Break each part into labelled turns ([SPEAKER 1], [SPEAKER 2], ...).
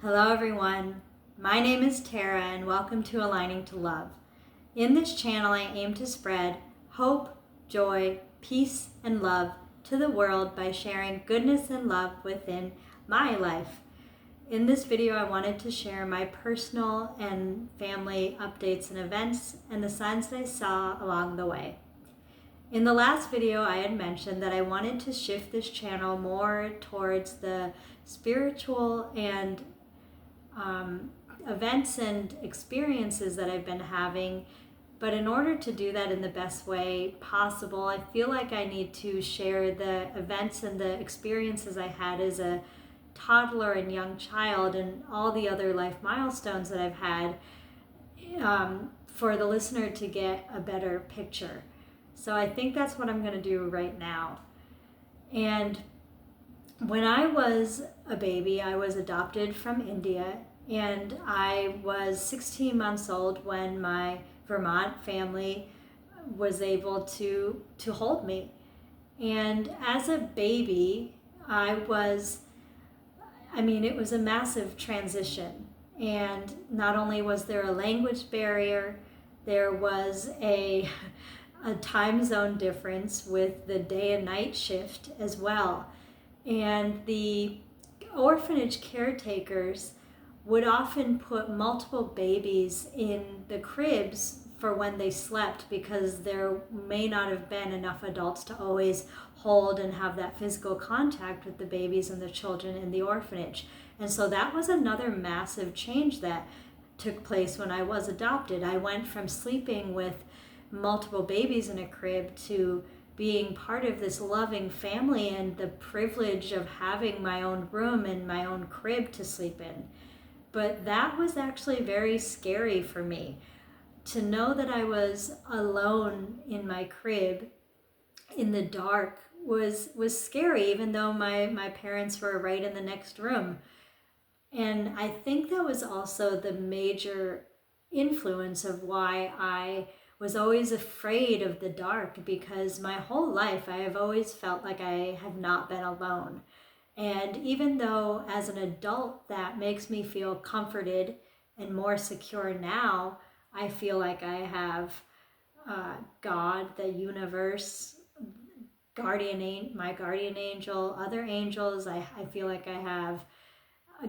[SPEAKER 1] Hello everyone, my name is Tara and welcome to Aligning to Love. In this channel I aim to spread hope, joy, peace, and love to the world by sharing goodness and love within my life. In this video I wanted to share my personal and family updates and events and the signs that I saw along the way. In the last video I had mentioned that I wanted to shift this channel more towards the spiritual and events and experiences that I've been having, but in order to do that in the best way possible, I feel like I need to share the events and the experiences I had as a toddler and young child and all the other life milestones that I've had for the listener to get a better picture. So I think that's what I'm going to do right now. And when I was a baby, I was adopted from India, and I was 16 months old when my Vermont family was able to hold me. And as a baby, it was a massive transition. And not only was there a language barrier, there was a time zone difference with the day and night shift as well. And the orphanage caretakers would often put multiple babies in the cribs for when they slept because there may not have been enough adults to always hold and have that physical contact with the babies and the children in the orphanage. And so that was another massive change that took place when I was adopted. I went from sleeping with multiple babies in a crib to being part of this loving family and the privilege of having my own room and my own crib to sleep in. But that was actually very scary for me. To know that I was alone in my crib in the dark was scary, even though my parents were right in the next room. And I think that was also the major influence of why I was always afraid of the dark, because my whole life I have always felt like I have not been alone. And even though as an adult that makes me feel comforted and more secure now, I feel like I have God, the universe, my guardian angel, other angels. I feel like I have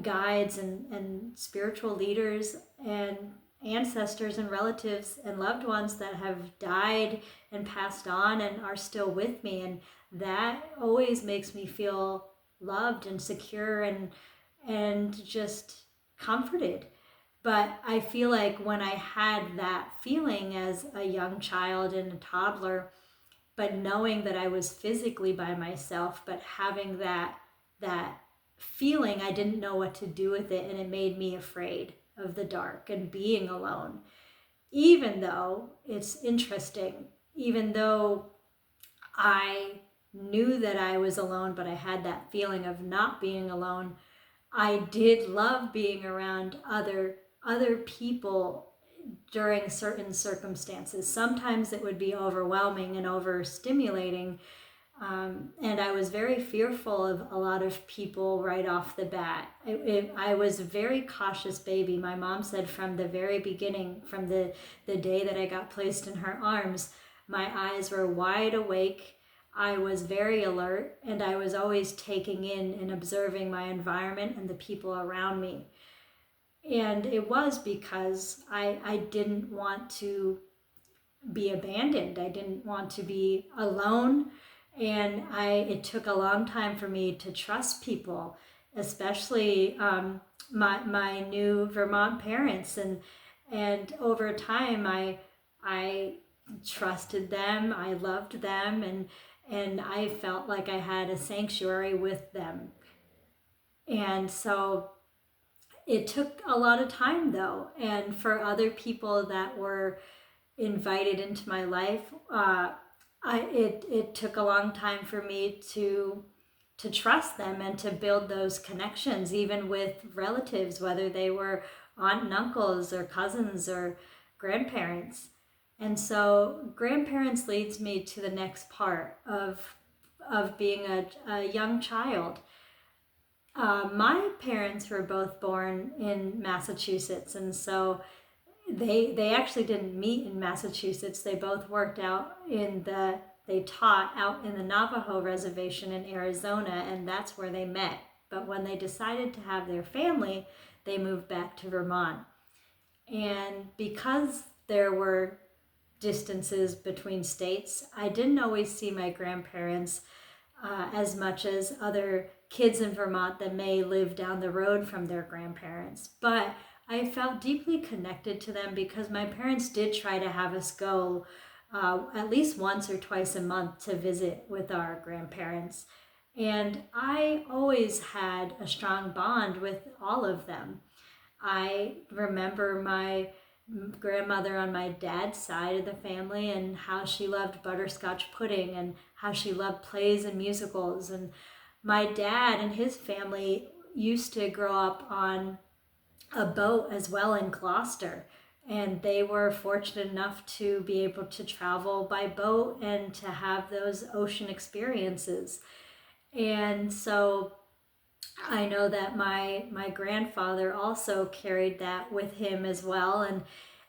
[SPEAKER 1] guides and spiritual leaders and ancestors and relatives and loved ones that have died and passed on and are still with me, and that always makes me feel loved and secure and just comforted. But I feel like when I had that feeling as a young child and a toddler, but knowing that I was physically by myself, but having that feeling, I didn't know what to do with it, and it made me afraid of the dark and being alone. Even though it's interesting, even though I knew that I was alone, but I had that feeling of not being alone, I did love being around other people during certain circumstances. Sometimes it would be overwhelming and overstimulating, and I was very fearful of a lot of people right off the bat. I was a very cautious baby. My mom said from the very beginning, from the day that I got placed in her arms, my eyes were wide awake. I was very alert, and I was always taking in and observing my environment and the people around me. And it was because I didn't want to be abandoned. I didn't want to be alone. And it took a long time for me to trust people, especially my new Vermont parents. And over time, I trusted them. I loved them, and I felt like I had a sanctuary with them. And so it took a lot of time, though. And for other people that were invited into my life, it took a long time for me to trust them and to build those connections, even with relatives, whether they were aunt and uncles or cousins or grandparents. And so grandparents leads me to the next part of being a young child. My parents were both born in Massachusetts, and so they actually didn't meet in Massachusetts. They both worked out they taught out in the Navajo reservation in Arizona, and that's where they met. But when they decided to have their family, they moved back to Vermont. And because there were distances between states, I didn't always see my grandparents as much as other kids in Vermont that may live down the road from their grandparents. But I felt deeply connected to them because my parents did try to have us go at least once or twice a month to visit with our grandparents. And I always had a strong bond with all of them. I remember my grandmother on my dad's side of the family and how she loved butterscotch pudding and how she loved plays and musicals. And my dad and his family used to grow up on a boat as well in Gloucester. And they were fortunate enough to be able to travel by boat and to have those ocean experiences. And so I know that my grandfather also carried that with him as well. And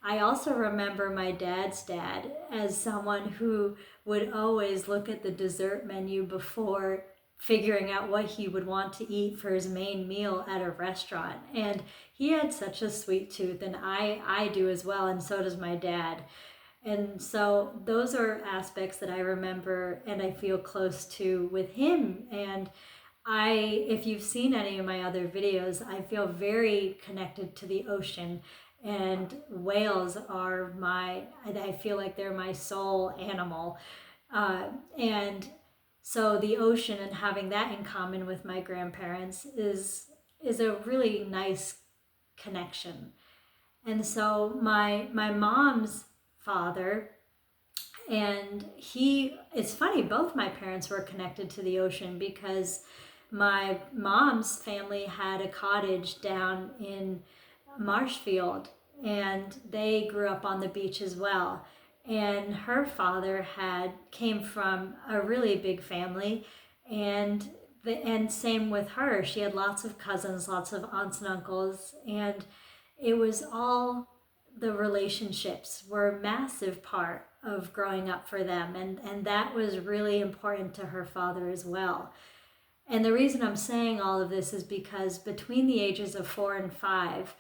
[SPEAKER 1] I also remember my dad's dad as someone who would always look at the dessert menu before figuring out what he would want to eat for his main meal at a restaurant. And he had such a sweet tooth, and I do as well, and so does my dad. And so those are aspects that I remember and I feel close to with him. And if you've seen any of my other videos, I feel very connected to the ocean, and whales are I feel like they're my soul animal. And so the ocean and having that in common with my grandparents is a really nice connection. And so my mom's father, and it's funny, both my parents were connected to the ocean because my mom's family had a cottage down in Marshfield, and they grew up on the beach as well. And her father came from a really big family, and same with her. She had lots of cousins, lots of aunts and uncles, and it was all the relationships were a massive part of growing up for them, and that was really important to her father as well. And the reason I'm saying all of this is because between the ages of 4 and 5,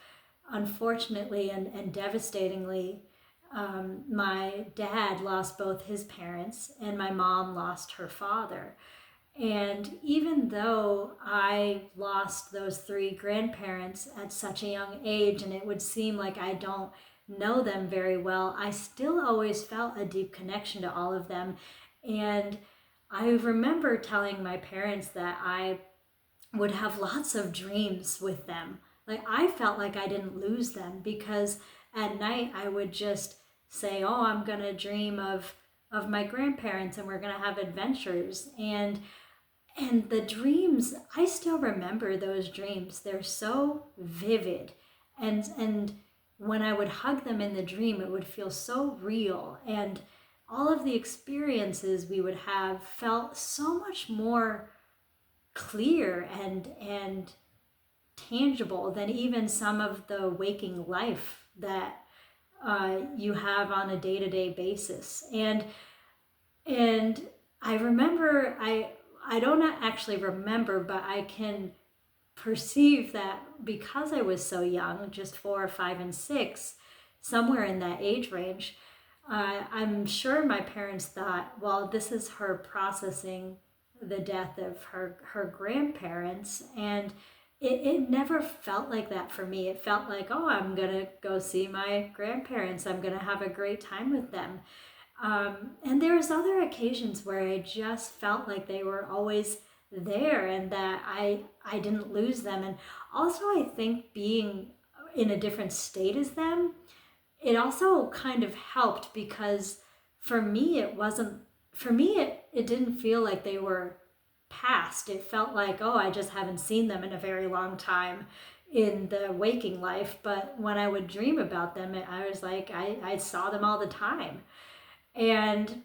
[SPEAKER 1] unfortunately and devastatingly, my dad lost both his parents and my mom lost her father. And even though I lost those 3 grandparents at such a young age, and it would seem like I don't know them very well, I still always felt a deep connection to all of them. And I remember telling my parents that I would have lots of dreams with them. Like, I felt like I didn't lose them because at night I would just say, oh, I'm going to dream of my grandparents and we're going to have adventures. And the dreams, I still remember those dreams. They're so vivid. And when I would hug them in the dream, it would feel so real. And all of the experiences we would have felt so much more clear and tangible than even some of the waking life that you have on a day-to-day basis. And I remember, I don't actually remember, but I can perceive that because I was so young, just 4, 5, and 6, somewhere in that age range, I'm sure my parents thought, well, this is her processing the death of her grandparents. And it never felt like that for me. It felt like, oh, I'm going to go see my grandparents. I'm going to have a great time with them. And there's other occasions where I just felt like they were always there and that I didn't lose them. And also I think being in a different state as them, it also kind of helped because for me it didn't feel like they were past. It felt like, oh, I just haven't seen them in a very long time in the waking life. But when I would dream about them, I was like, I saw them all the time. And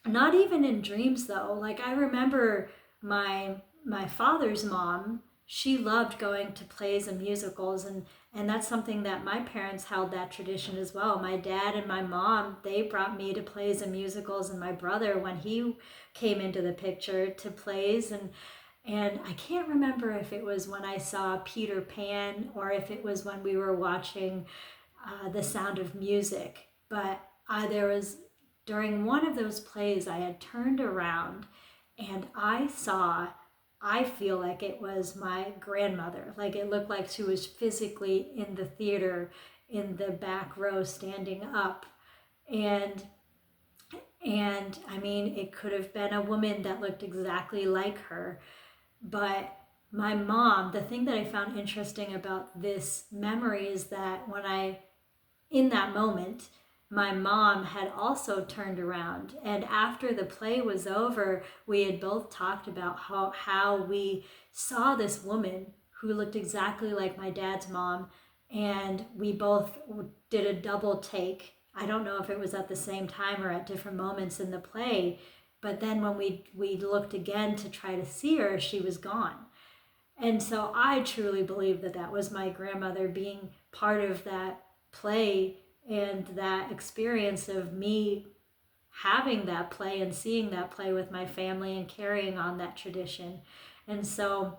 [SPEAKER 1] not even in dreams though. Like, I remember my father's mom, she loved going to plays and musicals, and that's something that my parents held that tradition as well. My dad and my mom, they brought me to plays and musicals, and my brother, when he came into the picture, to plays. And I can't remember if it was when I saw Peter Pan or if it was when we were watching The Sound of Music. But there was, during one of those plays, I had turned around and I feel like it was my grandmother. Like, it looked like she was physically in the theater in the back row standing up. And I mean, it could have been a woman that looked exactly like her. But my mom, the thing that I found interesting about this memory is that in that moment, my mom had also turned around. And after the play was over, we had both talked about how we saw this woman who looked exactly like my dad's mom. And we both did a double take. I don't know if it was at the same time or at different moments in the play. But then when we looked again to try to see her, she was gone. And so I truly believe that that was my grandmother being part of that play and that experience of me having that play and seeing that play with my family and carrying on that tradition. And so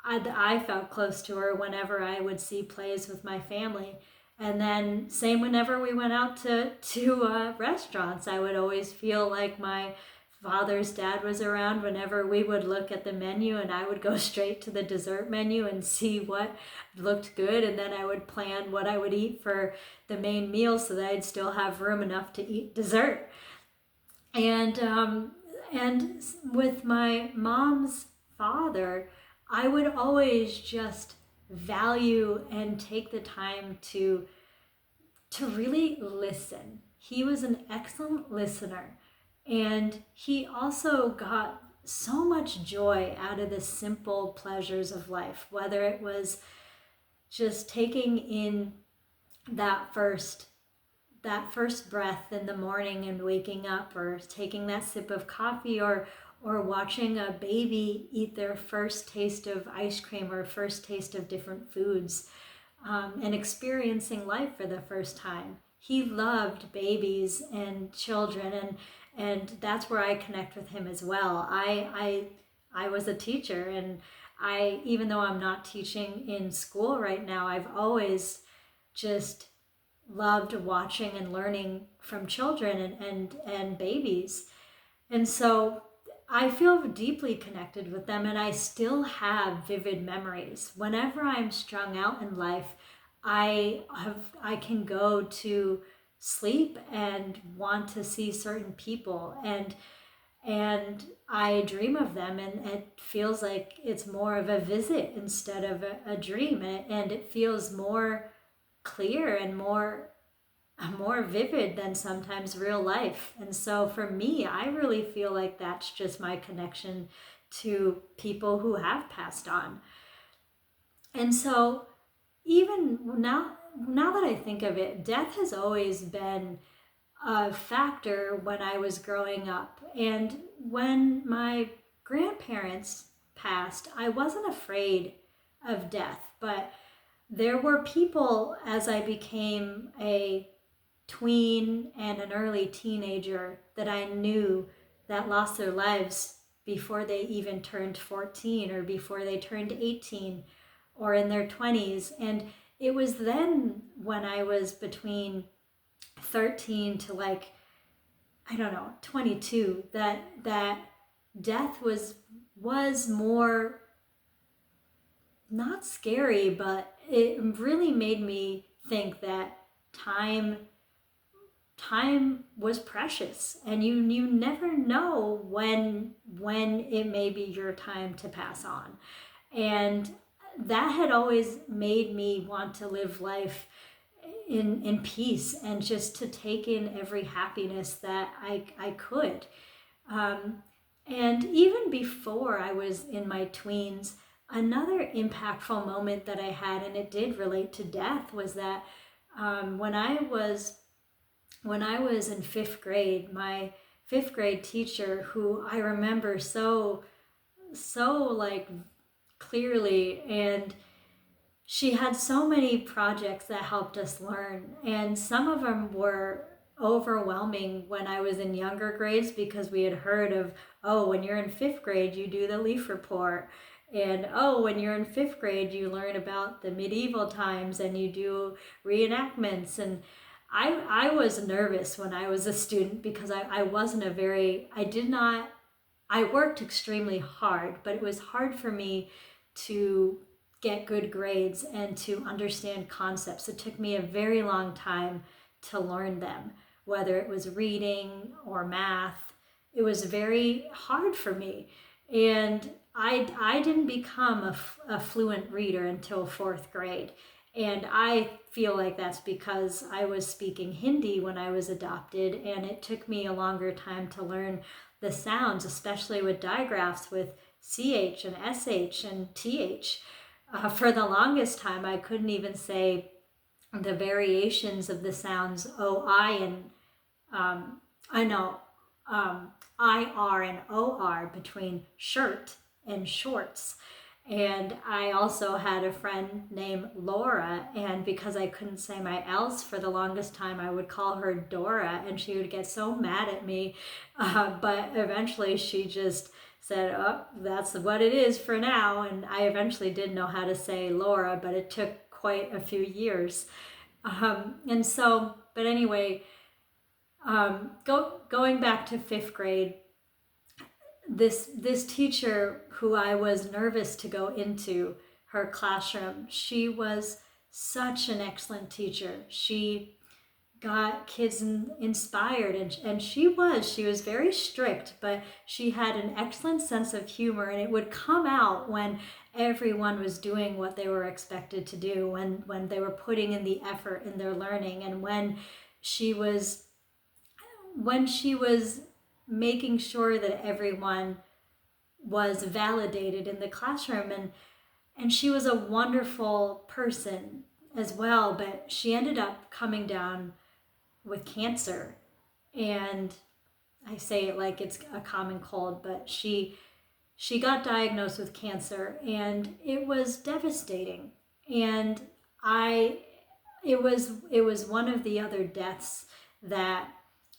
[SPEAKER 1] I felt close to her whenever I would see plays with my family. And then same whenever we went out to restaurants, I would always feel like my father's dad was around whenever we would look at the menu, and I would go straight to the dessert menu and see what looked good, and then I would plan what I would eat for the main meal so that I'd still have room enough to eat dessert. And with my mom's father, I would always just value and take the time to really listen. He was an excellent listener. And he also got so much joy out of the simple pleasures of life, whether it was just taking in that first breath in the morning and waking up, or taking that sip of coffee, or watching a baby eat their first taste of ice cream or first taste of different foods, and experiencing life for the first time. He loved babies and children, and that's where I connect with him as well. I was a teacher, and even though I'm not teaching in school right now, I've always just loved watching and learning from children and babies. And so I feel deeply connected with them, and I still have vivid memories. Whenever I'm strung out in life, I can go to sleep and want to see certain people, and I dream of them, and it feels like it's more of a visit instead of a dream, and it feels more clear and more vivid than sometimes real life. And so for me, I really feel like that's just my connection to people who have passed on. And so even now that I think of it, death has always been a factor when I was growing up. And when my grandparents passed, I wasn't afraid of death, but there were people as I became a tween and an early teenager that I knew that lost their lives before they even turned 14 or before they turned 18 or in their 20s. And it was then when I was between 13 to 22 that death was more not scary, but it really made me think that time was precious, and you never know when it may be your time to pass on. And that had always made me want to live life in peace and just to take in every happiness that I could. And even before I was in my tweens, another impactful moment that I had, and it did relate to death, was that when I was in fifth grade, my fifth grade teacher, who I remember so clearly. And she had so many projects that helped us learn. And some of them were overwhelming when I was in younger grades, because we had heard of, oh, when you're in fifth grade, you do the Leaf Report. And oh, when you're in fifth grade, you learn about the medieval times and you do reenactments. And I was nervous when I was a student, because I wasn't a very, I did not, I worked extremely hard, but it was hard for me to get good grades and to understand concepts. It took me a very long time to learn them, whether it was reading or math. It was very hard for me. And I didn't become a fluent reader until fourth grade. And I feel like that's because I was speaking Hindi when I was adopted, and it took me a longer time to learn the sounds, especially with digraphs with CH and SH and TH. For the longest time, I couldn't even say the variations of the sounds OI and I know IR and OR between shirt and shorts. And I also had a friend named Laura, and because I couldn't say my L's for the longest time, I would call her Dora, and she would get so mad at me. But eventually she just said, oh, that's what it is for now. And I eventually did know how to say Laura, but it took quite a few years. And so, but anyway, going back to fifth grade, this teacher who I was nervous to go into her classroom, she was such an excellent teacher. She got kids inspired, and she was very strict, but she had an excellent sense of humor, and it would come out when everyone was doing what they were expected to do, when they were putting in the effort in their learning, and when she was making sure that everyone was validated in the classroom. And she was a wonderful person as well, but she ended up coming down with cancer. And I say it like it's a common cold, but she got diagnosed with cancer, and it was devastating. And it was one of the other deaths that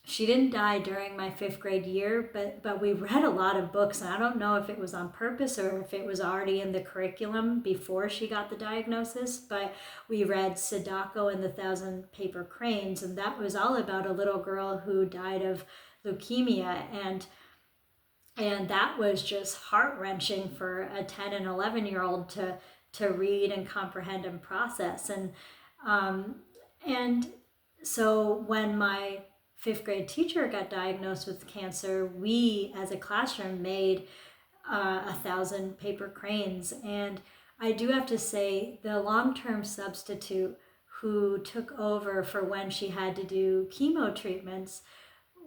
[SPEAKER 1] she didn't die during my fifth grade year, but we read a lot of books, and I don't know if it was on purpose or if it was already in the curriculum before she got the diagnosis, but we read Sadako and the Thousand Paper Cranes, and that was all about a little girl who died of leukemia, and that was just heart-wrenching for a 10 and 11-year-old to read and comprehend and process. And so when my fifth grade teacher got diagnosed with cancer, we as a classroom made 1,000 paper cranes. And I do have to say, the long-term substitute who took over for when she had to do chemo treatments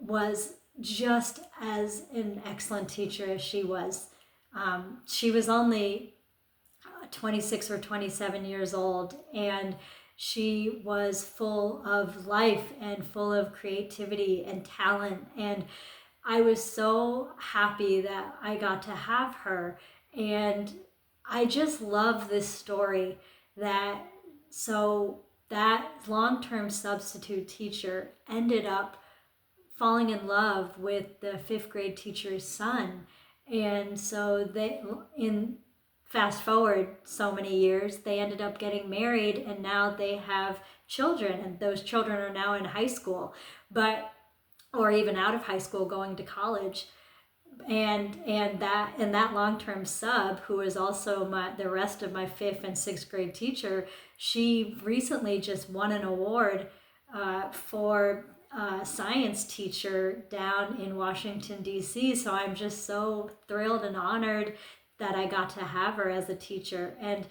[SPEAKER 1] was just as an excellent teacher as she was. She was only 26 or 27 years old, and she was full of life and full of creativity and talent. And I was so happy that I got to have her. And I just love this story that long-term substitute teacher ended up falling in love with the fifth grade teacher's son. And so fast forward so many years, they ended up getting married, and now they have children, and those children are now in high school, or even out of high school going to college. And that long-term sub, who is also the rest of my fifth and sixth grade teacher, she recently just won an award for science teacher down in Washington, D.C. So I'm just so thrilled and honored that I got to have her as a teacher. And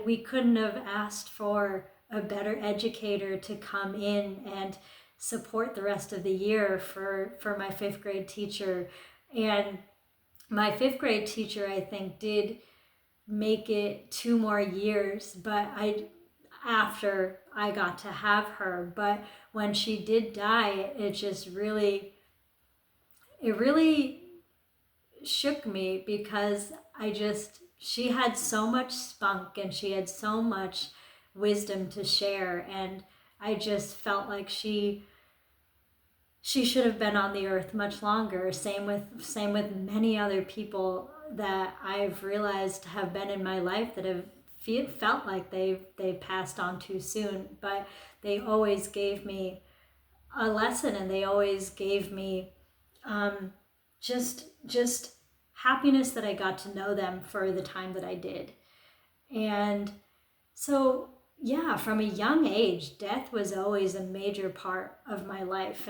[SPEAKER 1] we couldn't have asked for a better educator to come in and support the rest of the year for my fifth grade teacher. And my fifth grade teacher, I think, did make it 2 more years, but after I got to have her. But when she did die, it really shook me because she had so much spunk and she had so much wisdom to share. And I just felt like she should have been on the earth much longer. Same with many other people that I've realized have been in my life that have felt like they've passed on too soon, but they always gave me a lesson, and they always gave me just happiness that I got to know them for the time that I did. And so, yeah, from a young age, death was always a major part of my life.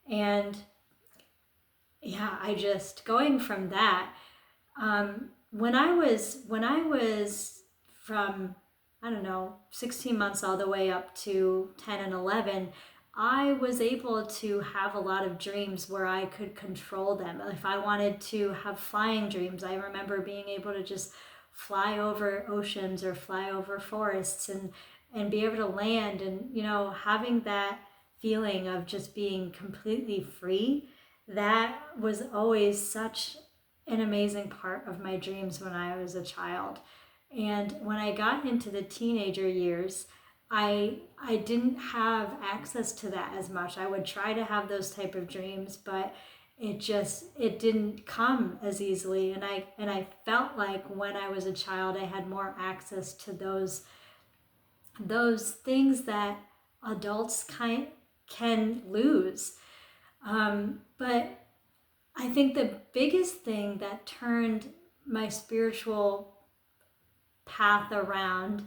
[SPEAKER 1] And yeah, I just, going from that, when I was from, I don't know, 16 months all the way up to 10 and 11, I was able to have a lot of dreams where I could control them. If I wanted to have flying dreams, I remember being able to just fly over oceans or fly over forests and be able to land, and, you know, having that feeling of just being completely free. That was always such an amazing part of my dreams when I was a child. And when I got into the teenager years, I didn't have access to that as much. I would try to have those type of dreams, but it didn't come as easily. And I felt like when I was a child, I had more access to those things that adults can lose. But I think the biggest thing that turned my spiritual path around,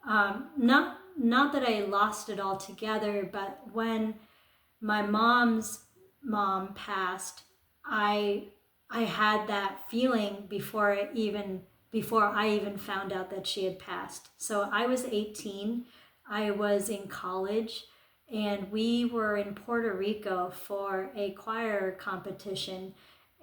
[SPEAKER 1] not that I lost it altogether, but when my mom's mom passed, I had that feeling before I even found out that she had passed. So I was 18, I was in college, and we were in Puerto Rico for a choir competition.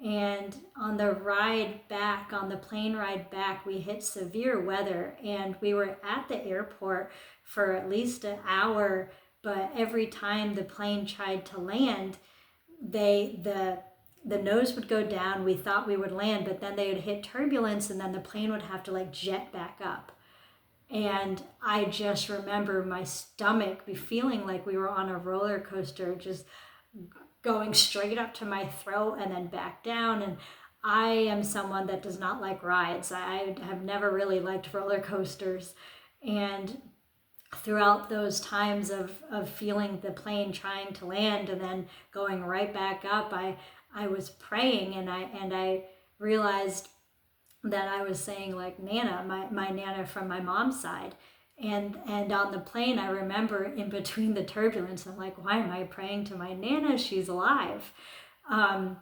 [SPEAKER 1] And on the plane ride back, we hit severe weather, and we were at the airport for at least an hour. But every time the plane tried to land, the nose would go down. We thought we would land, but then they would hit turbulence, and then the plane would have to like jet back up. And I just remember my stomach be feeling like we were on a roller coaster, just going straight up to my throat and then back down. And I am someone that does not like rides. I have never really liked roller coasters. And throughout those times of feeling the plane trying to land and then going right back up, I was praying, and I realized that I was saying like Nana, my Nana from my mom's side. And on the plane, I remember in between the turbulence, I'm like, why am I praying to my Nana? She's alive. And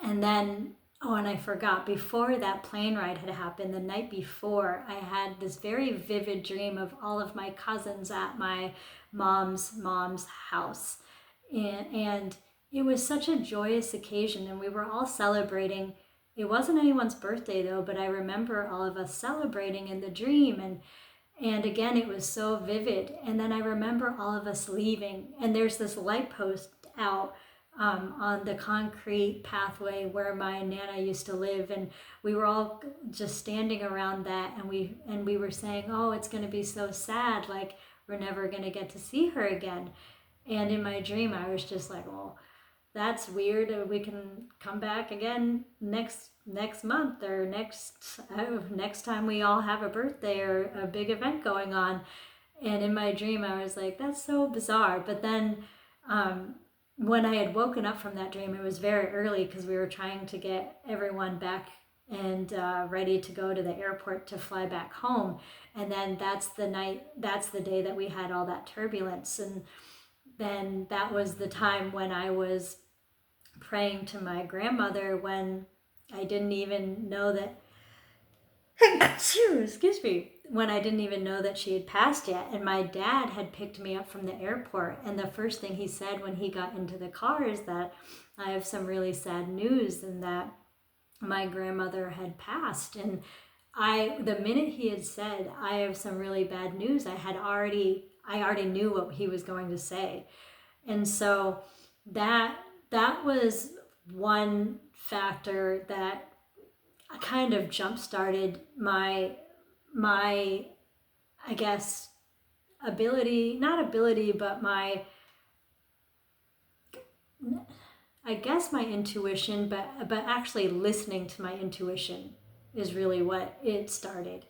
[SPEAKER 1] then, oh, and I forgot, before that plane ride had happened, the night before, I had this very vivid dream of all of my cousins at my mom's house. And it was such a joyous occasion, and we were all celebrating. It wasn't anyone's birthday though, but I remember all of us celebrating in the dream, and again, it was so vivid. And then I remember all of us leaving, and there's this light post out on the concrete pathway where my Nana used to live, and we were all just standing around that, and we were saying, oh, it's going to be so sad, like we're never going to get to see her again. And in my dream, I was just like, well, that's weird. We can come back again next month, or next time we all have a birthday or a big event going on. And in my dream, I was like, that's so bizarre. But then when I had woken up from that dream, it was very early because we were trying to get everyone back and ready to go to the airport to fly back home. And then that's the day that we had all that turbulence. And then that was the time when I was praying to my grandmother when I didn't even know that excuse me, when I didn't even know that she had passed yet. And my dad had picked me up from the airport, and the first thing he said when he got into the car is that I have some really sad news, and that my grandmother had passed. And the minute he had said, I have some really bad news, I already knew what he was going to say. And so that was one factor that kind of jump-started my I guess ability, not ability, but my intuition, but actually listening to my intuition is really what it started.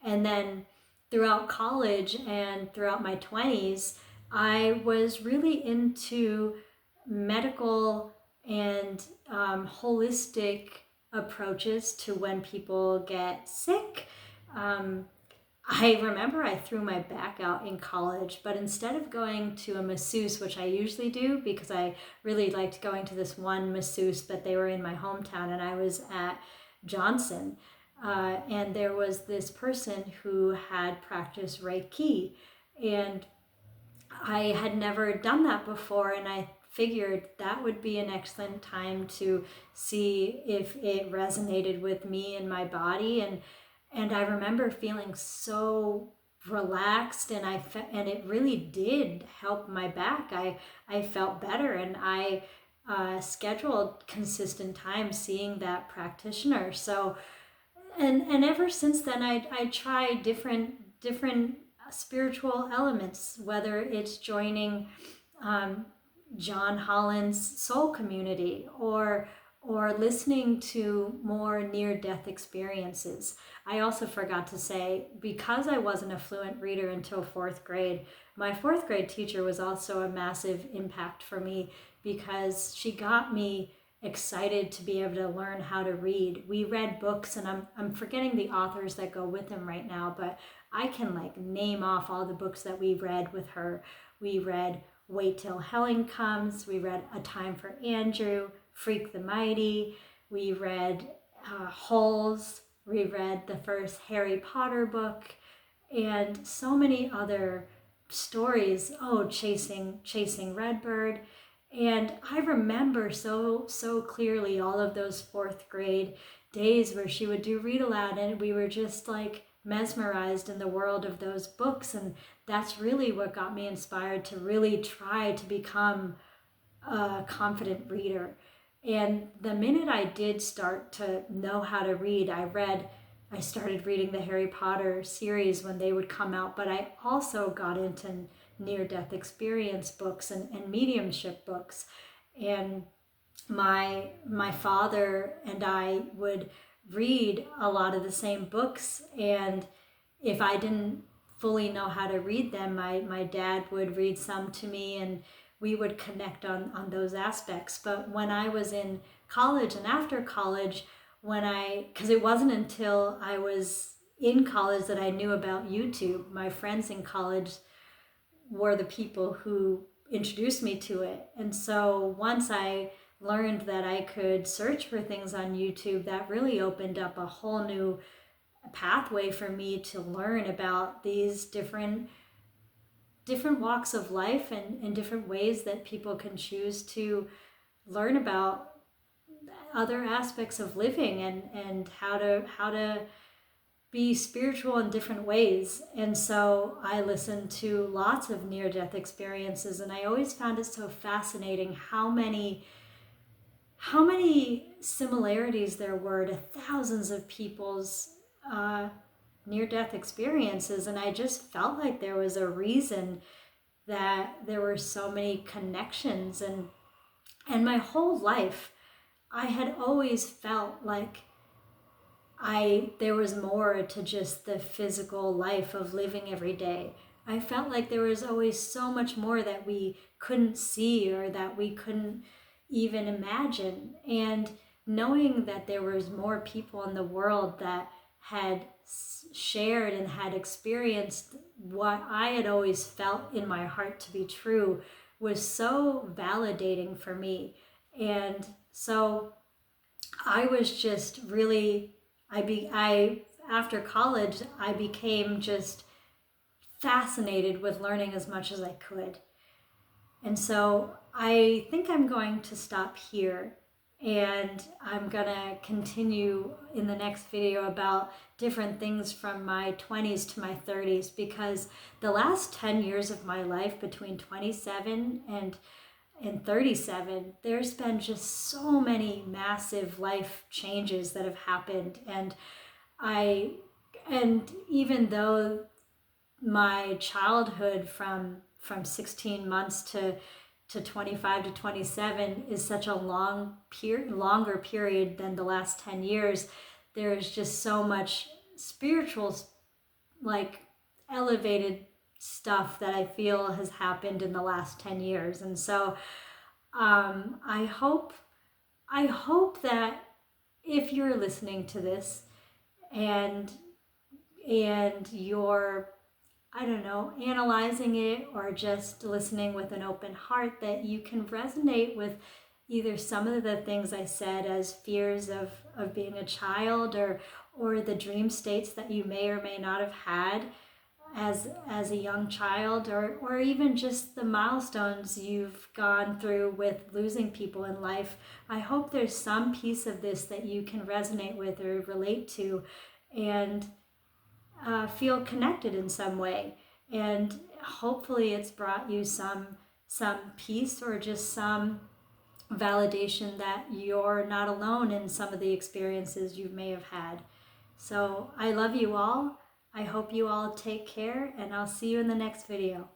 [SPEAKER 1] And then throughout college and throughout my 20s, I was really into medical and holistic approaches to when people get sick. I remember I threw my back out in college, but instead of going to a masseuse, which I usually do because I really liked going to this one masseuse, but they were in my hometown and I was at Johnson. And there was this person who had practiced Reiki, and I had never done that before, and I figured that would be an excellent time to see if it resonated with me and my body. And I remember feeling so relaxed, and and it really did help my back. I felt better, and I scheduled consistent time seeing that practitioner. So and ever since then, I tried different spiritual elements, whether it's joining John Holland's soul community or listening to more near-death experiences. I also forgot to say, because I wasn't a fluent reader until 4th grade, my 4th grade teacher was also a massive impact for me because she got me excited to be able to learn how to read. We read books, and I'm forgetting the authors that go with them right now, but I can like name off all the books that we read with her. We read Wait Till Helen Comes. We read A Time for Andrew, Freak the Mighty. We read Holes. We read the first Harry Potter book, and so many other stories. Oh, Chasing Redbird. And I remember so clearly all of those 4th grade days where she would do read aloud, and we were just like mesmerized in the world of those books. And that's really what got me inspired to really try to become a confident reader. And the minute I did start to know how to read, I started reading the Harry Potter series when they would come out, but I also got into near-death experience books and mediumship books. And my father and I would read a lot of the same books, and if I didn't fully know how to read them, my dad would read some to me, and we would connect on those aspects. But when I was in college and after college, because it wasn't until I was in college that I knew about YouTube. My friends in college were the people who introduced me to it. And so once I learned that I could search for things on YouTube, that really opened up a whole new pathway for me to learn about these different walks of life and different ways that people can choose to learn about other aspects of living and how to be spiritual in different ways. And so I listened to lots of near-death experiences, and I always found it so fascinating how many similarities there were to thousands of people's near-death experiences. And I just felt like there was a reason that there were so many connections. And my whole life, I had always felt like there was more to just the physical life of living every day. I felt like there was always so much more that we couldn't see or that we couldn't even imagine. And knowing that there was more people in the world that had shared and had experienced what I had always felt in my heart to be true was so validating for me. And so I was just really, after college, I became just fascinated with learning as much as I could. And so I think I'm going to stop here, and I'm gonna continue in the next video about different things from my 20s to my 30s, because the last 10 years of my life, between 27 and in 37, there's been just so many massive life changes that have happened. And even though my childhood from 16 months to 25 to 27 is such a longer period than the last 10 years, there is just so much spiritual, like, elevated stuff that I feel has happened in the last 10 years. And so I hope that if you're listening to this and you're, I don't know, analyzing it or just listening with an open heart, that you can resonate with either some of the things I said as fears of being a child, or the dream states that you may or may not have had as a young child, or even just the milestones you've gone through with losing people in life. I hope there's some piece of this that you can resonate with or relate to, and feel connected in some way. And hopefully it's brought you some peace, or just some validation that you're not alone in some of the experiences you may have had. So I love you all. I hope you all take care, and I'll see you in the next video.